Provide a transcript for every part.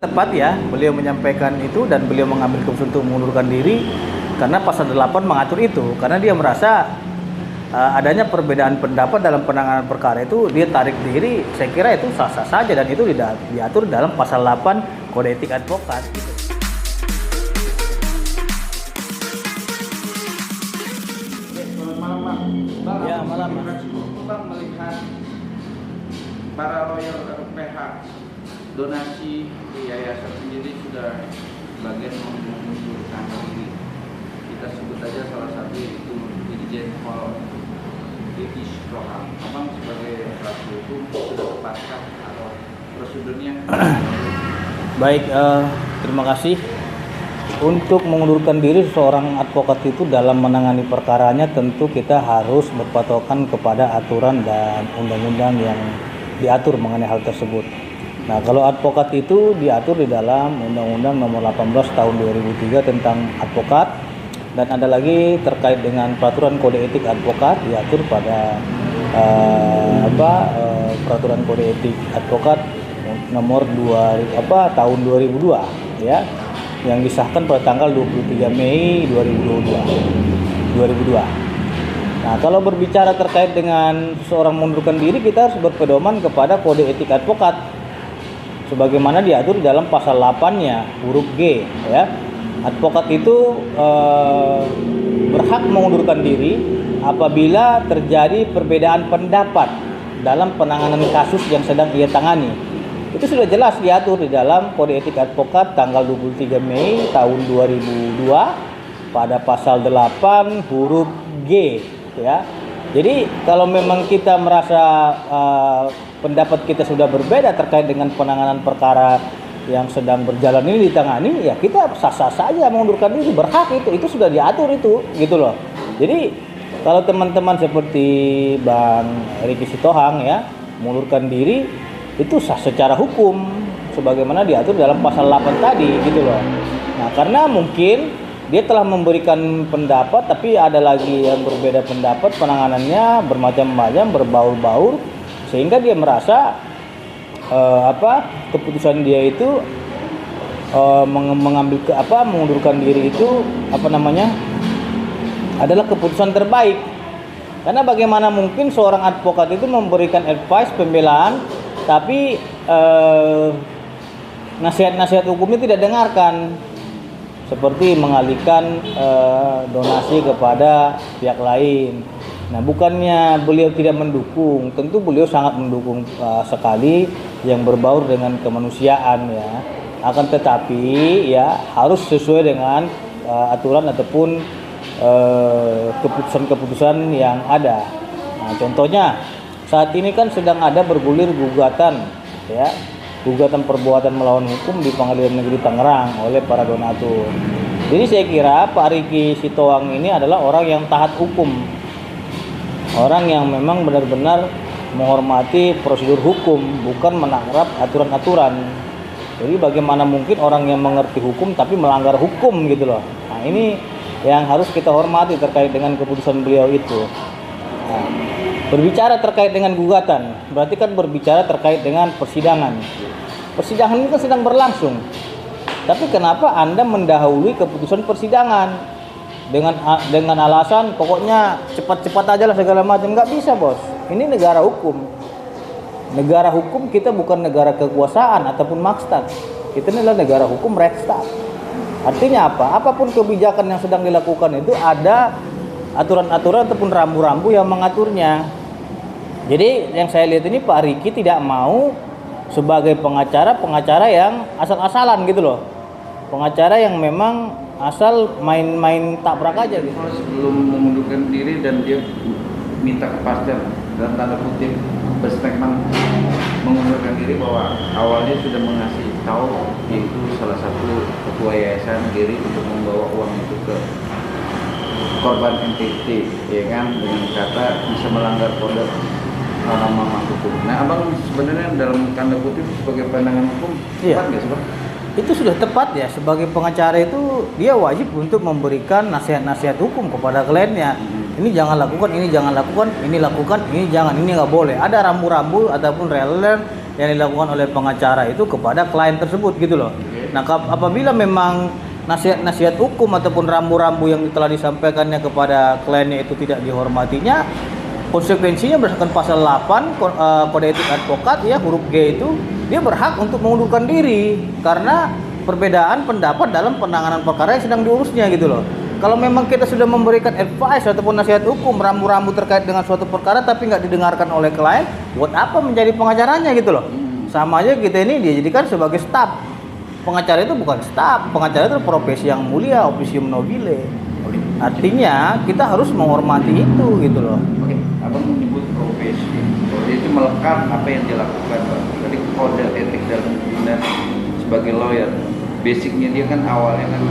Tepat ya, beliau menyampaikan itu dan beliau mengambil keputusan untuk mengundurkan diri karena pasal 8 mengatur itu. Karena dia merasa adanya perbedaan pendapat dalam penanganan perkara itu, dia tarik diri. Saya kira itu sah-sah saja dan itu diatur dalam pasal 8 Kode Etik Advokat. Selamat malam, Bang. Bang, Ya, malam. Bang melihat para lawyer PH donasi di yayasan sendiri sudah bagian mengundurkan diri. Kita sebut aja salah satu itu Dirjen Hall Dedi Stroham. Abang sebagai pelaku hukum sudah tepatkah atau prosedurnya? Baik, terima kasih. Untuk mengundurkan diri seorang advokat itu dalam menangani perkaranya tentu kita harus berpatokan kepada aturan dan undang-undang yang diatur mengenai hal tersebut. Nah, kalau advokat itu diatur di dalam Undang-Undang Nomor 18 Tahun 2003 tentang advokat, dan ada lagi terkait dengan peraturan kode etik advokat diatur pada peraturan kode etik advokat nomor tahun 2002 ya, yang disahkan pada tanggal 23 Mei 2002. Nah, kalau berbicara terkait dengan seorang mengundurkan diri, kita harus berpedoman kepada kode etik advokat sebagaimana diatur dalam pasal 8-nya huruf G ya. Advokat itu berhak mengundurkan diri apabila terjadi perbedaan pendapat dalam penanganan kasus yang sedang ia tangani. Itu sudah jelas diatur di dalam kode etik advokat tanggal 23 Mei tahun 2002 pada pasal 8 huruf G ya. Jadi kalau memang kita merasa pendapat kita sudah berbeda terkait dengan penanganan perkara yang sedang berjalan ini ditangani, ya kita sah-sah saja mengundurkan diri, berhak itu sudah diatur itu gitu loh. Jadi kalau teman-teman seperti Bang Riki Sitohang ya mengundurkan diri, itu sah secara hukum sebagaimana diatur dalam pasal 8 tadi gitu loh. Nah, karena mungkin dia telah memberikan pendapat tapi ada lagi yang berbeda pendapat, penanganannya bermacam-macam, berbaur-baur, sehingga dia merasa keputusan dia itu mengundurkan diri itu adalah keputusan terbaik. Karena bagaimana mungkin seorang advokat itu memberikan advice pembelaan tapi nasihat-nasihat hukumnya tidak dengarkan, seperti mengalihkan donasi kepada pihak lain. Nah, bukannya beliau tidak mendukung, tentu beliau sangat mendukung sekali yang berbaur dengan kemanusiaan ya. Akan tetapi ya harus sesuai dengan aturan ataupun keputusan-keputusan yang ada. Nah, contohnya saat ini kan sedang ada bergulir gugatan ya, gugatan perbuatan melawan hukum di Pengadilan Negeri Tangerang oleh para donatur. Jadi saya kira Pak Riki Sitohang ini adalah orang yang taat hukum, orang yang memang benar-benar menghormati prosedur hukum, bukan menangkap aturan-aturan. Jadi bagaimana mungkin orang yang mengerti hukum tapi melanggar hukum gitu loh. Nah, ini yang harus kita hormati terkait dengan keputusan beliau itu. Nah, berbicara terkait dengan gugatan, berarti kan berbicara terkait dengan persidangan. Persidangan ini kan sedang berlangsung. Tapi kenapa Anda mendahului keputusan persidangan? Dengan alasan pokoknya cepat-cepat aja lah segala macam. Nggak bisa, bos. Ini negara hukum. Negara hukum, kita bukan negara kekuasaan ataupun maksat. Kita ini adalah negara hukum, Rechtsstaat. Artinya apa? Apapun kebijakan yang sedang dilakukan itu ada aturan-aturan ataupun rambu-rambu yang mengaturnya. Jadi yang saya lihat ini Pak Riki tidak mau sebagai pengacara yang asal-asalan gitu loh. Pengacara yang memang asal main-main tabrak aja gitu. Sebelum mengundurkan diri dan dia minta kepastian dalam tanda kutip berstatement mengundurkan diri bahwa awalnya sudah mengasih tahu yaitu salah satu ketua yayasan diri untuk membawa uang itu ke korban NTT ya kan, dengan kata bisa melanggar kode norma hukum. Nah, abang sebenarnya dalam tanda kutip sebagai pandangan hukum tepat nggak sih, Bang? Itu sudah tepat ya, sebagai pengacara itu dia wajib untuk memberikan nasihat-nasihat hukum kepada kliennya. Ini jangan lakukan, ini jangan lakukan, ini lakukan, ini jangan, ini nggak boleh. Ada rambu-rambu ataupun relevan yang dilakukan oleh pengacara itu kepada klien tersebut gitu loh. Nah, apabila memang nasihat-nasihat hukum ataupun rambu-rambu yang telah disampaikannya kepada kliennya itu tidak dihormatinya, konsekuensinya berdasarkan pasal 8 Kode Etik Advokat ya huruf G itu, dia berhak untuk mengundurkan diri karena perbedaan pendapat dalam penanganan perkara yang sedang diurusnya gitu loh. Kalau memang kita sudah memberikan advice ataupun nasihat hukum rambu-rambu terkait dengan suatu perkara tapi nggak didengarkan oleh klien, buat apa menjadi pengacaranya gitu loh. Sama aja kita ini dijadikan sebagai staf. Pengacara itu bukan staf, pengacara itu profesi yang mulia, officium nobile. Artinya kita harus menghormati itu gitu loh. Oke, abang menyebut profesi. Dia itu melekat apa yang dilakukan, Bang. Jadi kode etik dalam sebagai lawyer. Basicnya dia kan awalnya kan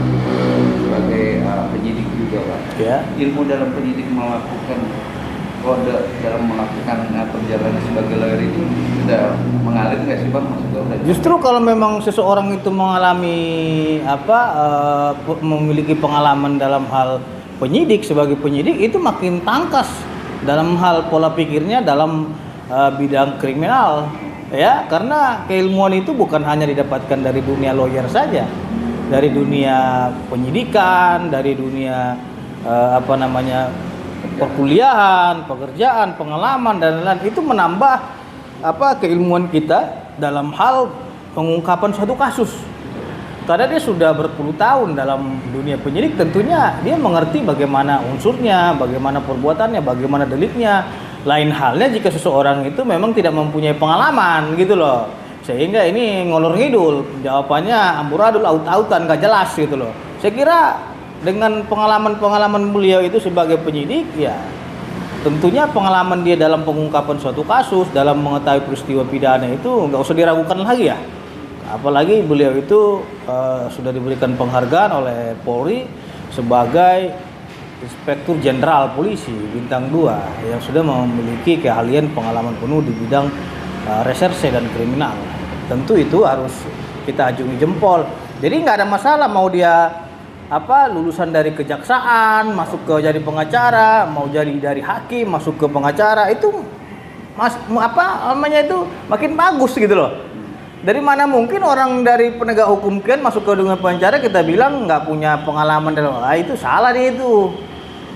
sebagai penyidik juga, Pak. Ya. Ilmu dalam penyidik melakukan kode dalam melakukan perjalanan sebagai lawyer itu sudah mengalir nggak sih, Bang? Maksudnya Justru kalau memang seseorang itu mengalami memiliki pengalaman dalam hal penyidik, sebagai penyidik itu makin tangkas dalam hal pola pikirnya dalam bidang kriminal. Ya, karena keilmuan itu bukan hanya didapatkan dari dunia lawyer saja, dari dunia penyidikan, dari dunia perkuliahan, pekerjaan, pengalaman dan lain-lain, itu menambah keilmuan kita dalam hal pengungkapan suatu kasus. Karena dia sudah berpuluh tahun dalam dunia penyidik, tentunya dia mengerti bagaimana unsurnya, bagaimana perbuatannya, bagaimana deliknya. Lain halnya jika seseorang itu memang tidak mempunyai pengalaman gitu loh, sehingga ini ngolor ngidul, jawabannya amburadul, aut-autan, gak jelas gitu loh. Saya kira dengan pengalaman beliau itu sebagai penyidik, ya tentunya pengalaman dia dalam pengungkapan suatu kasus, dalam mengetahui peristiwa pidana itu nggak usah diragukan lagi ya. Apalagi beliau itu sudah diberikan penghargaan oleh Polri sebagai Inspektur Jenderal Polisi Bintang 2 yang sudah memiliki keahlian pengalaman penuh di bidang reserse dan kriminal. Tentu itu harus kita ajungi jempol. Jadi nggak ada masalah mau dia lulusan dari kejaksaan masuk ke jadi pengacara, mau jadi dari hakim masuk ke pengacara, itu itu makin bagus gitu loh. Dari mana mungkin orang dari penegak hukum kan masuk ke dunia pengacara kita bilang nggak punya pengalaman dalam itu salah dia itu.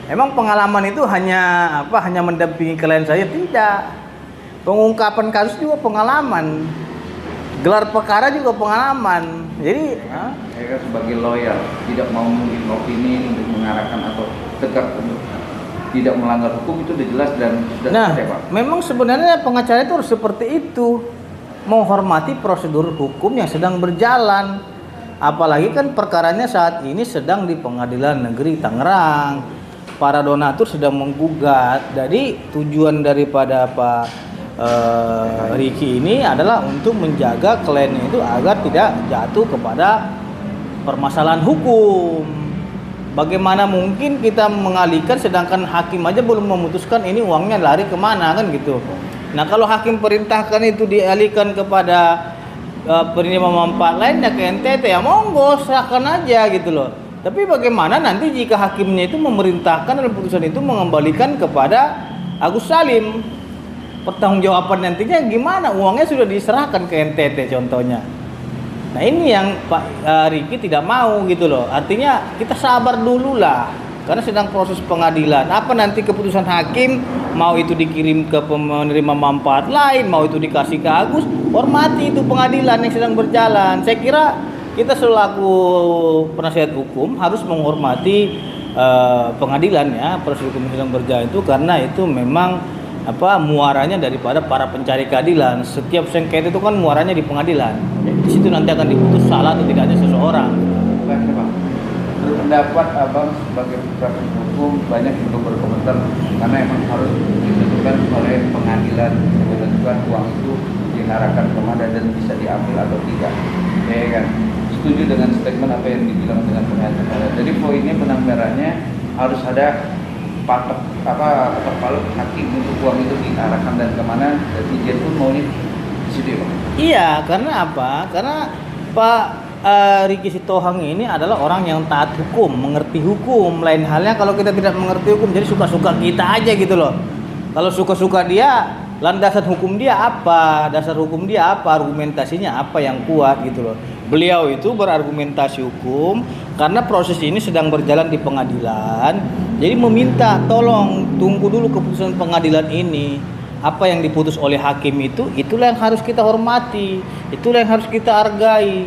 Emang pengalaman itu hanya mendampingi klien saya? Tidak. Pengungkapan kasus juga pengalaman. Gelar perkara juga pengalaman. Jadi, saya kan sebagai lawyer tidak mau memberi opini untuk mengarahkan atau tegak untuk tidak melanggar hukum itu sudah jelas dan sudah selesai, Pak. Memang sebenarnya pengacara itu harus seperti itu, menghormati prosedur hukum yang sedang berjalan. Apalagi kan perkaranya saat ini sedang di Pengadilan Negeri Tangerang. Para donatur sedang menggugat. Jadi tujuan daripada Pak Ricky ini adalah untuk menjaga kliennya itu agar tidak jatuh kepada permasalahan hukum. Bagaimana mungkin kita mengalihkan sedangkan hakim aja belum memutuskan ini uangnya lari kemana kan gitu. Nah kalau hakim perintahkan itu dialihkan kepada penerima manfaat lainnya ke NTT, ya monggo serahkan aja gitu loh. Tapi bagaimana nanti jika hakimnya itu memerintahkan dalam putusan itu mengembalikan kepada Agus Salim? Pertanggungjawaban nantinya gimana? Uangnya sudah diserahkan ke NTT contohnya. Nah ini yang Pak Ricky tidak mau gitu loh. Artinya kita sabar dulu lah, karena sedang proses pengadilan. Apa nanti keputusan hakim, mau itu dikirim ke penerima manfaat lain, mau itu dikasih ke Agus, hormati itu pengadilan yang sedang berjalan. Saya kira kita selaku penasihat hukum harus menghormati pengadilan ya, proses hukum yang sedang berjalan itu, karena itu memang muaranya daripada para pencari keadilan. Setiap sengketa itu kan muaranya di pengadilan. Di situ nanti akan diputus salah atau tidaknya seseorang. Baik, Pak. Pendapat abang sebagai penasihat hukum banyak untuk berkomentar karena emang harus ditentukan oleh pengadilan menentukan uang itu diarahkan kemana dan bisa diambil atau tidak. Ya kan? Setuju dengan statement apa yang dibilang dengan pengacara. Jadi poinnya benang merahnya harus ada patok palu hakim untuk uang itu diarahkan dan kemana, dan izin pun maunya di situ, Pak. Iya, karena apa? Karena Pak Ricky Sitohang ini adalah orang yang taat hukum, mengerti hukum. Lain halnya kalau kita tidak mengerti hukum, jadi suka-suka kita aja gitu loh. Kalau suka-suka dia, landasan hukum dia apa, dasar hukum dia apa, argumentasinya apa yang kuat gitu loh. Beliau itu berargumentasi hukum karena proses ini sedang berjalan di pengadilan. Jadi meminta tolong tunggu dulu keputusan pengadilan ini. Apa yang diputus oleh hakim itu, itulah yang harus kita hormati, itulah yang harus kita hargai.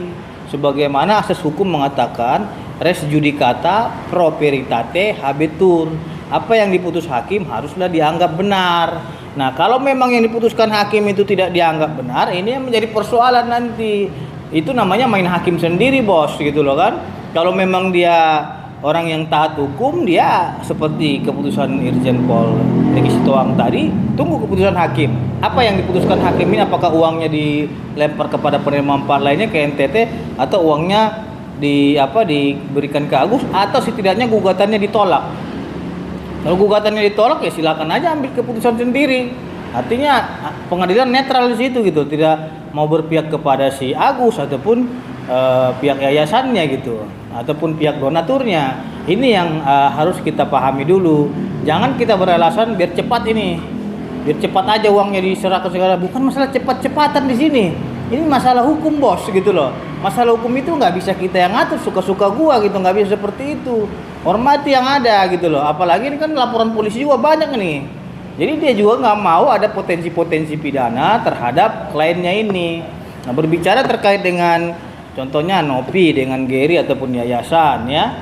Sebagaimana asas hukum mengatakan res judicata pro veritate habetur. Apa yang diputus hakim haruslah dianggap benar. Nah, kalau memang yang diputuskan hakim itu tidak dianggap benar, ini yang menjadi persoalan nanti. Itu namanya main hakim sendiri, bos, gitu loh kan. Kalau memang dia orang yang taat hukum, dia seperti keputusan Irjen Pol Riki Sitohang tadi, tunggu keputusan hakim. Apa yang diputuskan hakim ini, apakah uangnya dilempar kepada penerima manfaat lainnya ke NTT, atau uangnya diberikan ke Agus, atau setidaknya gugatannya ditolak. Kalau gugatannya ditolak, ya silakan aja ambil keputusan sendiri. Artinya pengadilan netral di situ gitu, tidak mau berpihak kepada si Agus ataupun pihak yayasannya gitu, ataupun pihak donaturnya. Ini yang harus kita pahami dulu. Jangan kita beralasan biar cepat ini, biar cepat aja uangnya diserahkan segala. Bukan masalah cepat-cepatan di sini. Ini masalah hukum, bos, gitu loh. Masalah hukum itu nggak bisa kita yang ngatur, suka-suka gua gitu, nggak bisa seperti itu. Hormati yang ada gitu loh. Apalagi ini kan laporan polisi juga banyak nih. Jadi dia juga nggak mau ada potensi-potensi pidana terhadap kliennya ini. Nah, berbicara terkait dengan contohnya Nopi dengan Gary ataupun yayasan ya.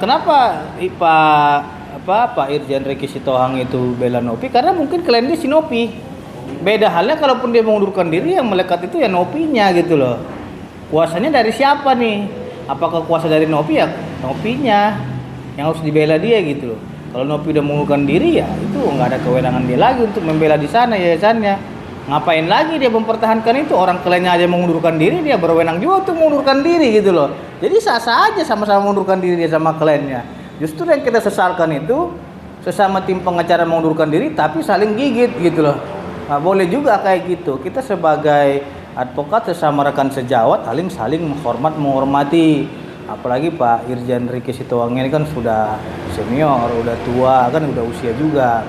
Kenapa Pak Irjen Riki Sitohang itu bela Nopi? Karena mungkin klien dia si Nopi. Beda halnya kalaupun dia mengundurkan diri, yang melekat itu ya Nopinya gitu loh. Kuasanya dari siapa nih? Apakah kuasa dari Nopi? Ya Nopinya yang harus dibela dia gitu loh. Kalau Nopi udah mengundurkan diri, ya itu nggak ada kewenangan dia lagi untuk membela di sana yayasannya. Ngapain lagi dia mempertahankan itu? Orang kliennya aja mengundurkan diri, dia berwenang juga untuk mengundurkan diri gitu loh. Jadi sah-sah aja sama-sama mengundurkan diri dia sama kliennya. Justru yang kita sesalkan itu sesama tim pengacara mengundurkan diri tapi saling gigit gitu loh. Nggak boleh juga kayak gitu. Kita sebagai advokat sesama rekan sejawat saling menghormati. Apalagi Pak Irjen Riki Sitohang ini kan sudah senior, udah tua, kan udah usia juga.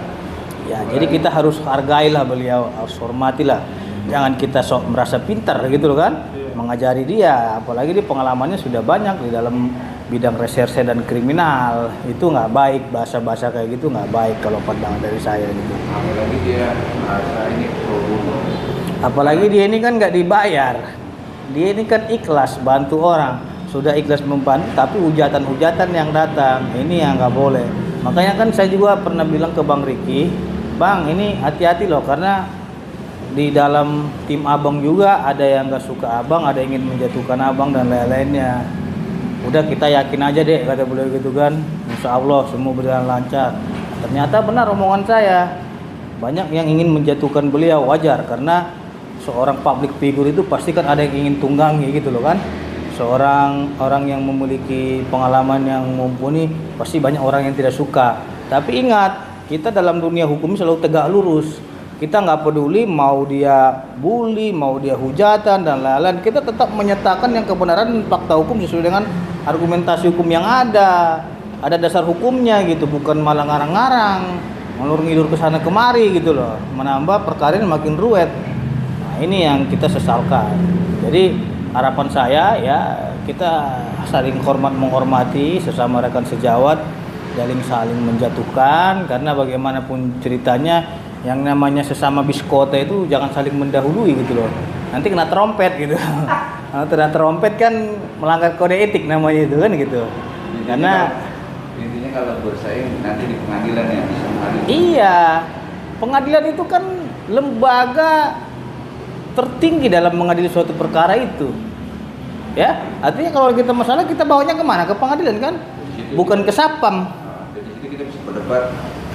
Ya, jadi kita harus hargailah beliau, harus hormatilah. Jangan kita sok merasa pintar gitu loh kan. Mengajari dia, apalagi dia pengalamannya sudah banyak di dalam bidang reserse dan kriminal. Itu nggak baik, bahasa-bahasa kayak gitu nggak baik kalau pandangan dari saya gitu. Apalagi dia merasa ini pro bono. Apalagi dia ini kan nggak dibayar. Dia ini kan ikhlas bantu orang. Sudah ikhlas membantu, tapi hujatan-hujatan yang datang, ini yang nggak boleh. Makanya kan saya juga pernah bilang ke Bang Riki, Bang ini hati-hati loh, karena di dalam tim abang juga ada yang nggak suka abang, ada yang ingin menjatuhkan abang dan lain-lainnya. Udah kita yakin aja deh, kata beliau gitu kan. Insya Allah semua berjalan lancar. Ternyata benar omongan saya. Banyak yang ingin menjatuhkan beliau, wajar, karena seorang public figure itu pasti kan ada yang ingin tunggangi gitu loh kan. Seorang orang yang memiliki pengalaman yang mumpuni pasti banyak orang yang tidak suka. Tapi ingat, kita dalam dunia hukum selalu tegak lurus. Kita nggak peduli mau dia bully, mau dia hujatan dan lain-lain. Kita tetap menyatakan yang kebenaran dan fakta hukum sesuai dengan argumentasi hukum yang ada. Ada dasar hukumnya gitu, bukan malah ngarang-ngarang, ngelur-ngidur ke sana kemari gitu loh. Menambah perkara ini makin ruwet. Nah, ini yang kita sesalkan. Jadi harapan saya ya kita saling menghormati sesama rekan sejawat, saling menjatuhkan, karena bagaimanapun ceritanya yang namanya sesama biskota itu jangan saling mendahului gitu loh. Nanti kena trompet gitu. Kena trompet kan melanggar kode etik namanya itu kan gitu. Karena intinya kalau bersaing nanti di pengadilan ya bisa mengadili. Iya. Pengadilan itu kan lembaga tertinggi dalam mengadili suatu perkara itu. Ya, artinya kalau kita masalah kita bawanya kemana? Ke pengadilan kan? Bukan ke Sapam. Di situ kita bisa berdebat.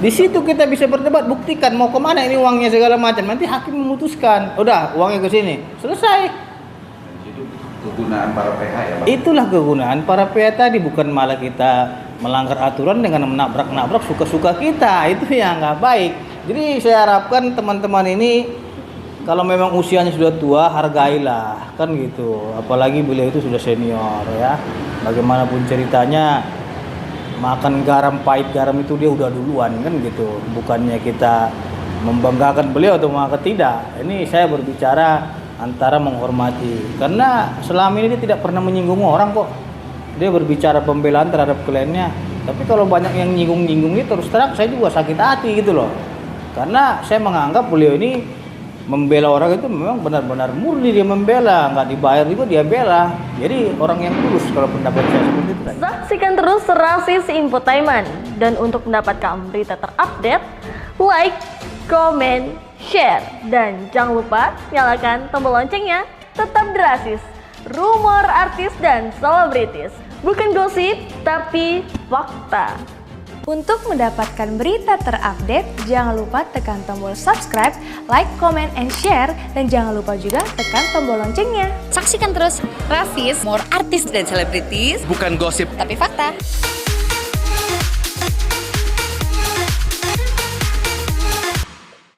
Di situ kita bisa berdebat, buktikan mau kemana ini uangnya segala macam. Nanti hakim memutuskan, udah uangnya ke sini, selesai. Dan itu kegunaan para pihak ya, Bang. Itulah kegunaan para pihak tadi, bukan malah kita melanggar aturan dengan menabrak-nabrak suka-suka kita. Itu yang nggak baik. Jadi saya harapkan teman-teman ini kalau memang usianya sudah tua, hargailah, kan gitu. Apalagi beliau itu sudah senior ya. Bagaimanapun ceritanya, makan garam pahit garam itu dia udah duluan kan gitu. Bukannya kita membanggakan beliau atau mengangkat, tidak. Ini saya berbicara antara menghormati, karena selama ini dia tidak pernah menyinggung orang kok. Dia berbicara pembelaan terhadap kliennya. Tapi kalau banyak yang nyinggung-nyinggung itu, terus terang saya juga sakit hati gitu loh. Karena saya menganggap beliau ini membela orang itu memang benar-benar murni dia membela, nggak dibayar juga dia bela. Jadi orang yang tulus kalau pendapat saya seperti itu. Saksikan terus Rasis Infotainment, dan untuk mendapatkan berita terupdate, like, comment, share, dan jangan lupa nyalakan tombol loncengnya. Tetap di Rasis, rumor artis dan selebritis, bukan gosip tapi fakta. Untuk mendapatkan berita terupdate, jangan lupa tekan tombol subscribe, like, comment, and share, dan jangan lupa juga tekan tombol loncengnya. Saksikan terus Rasis, more artis dan selebritis, bukan gosip tapi fakta.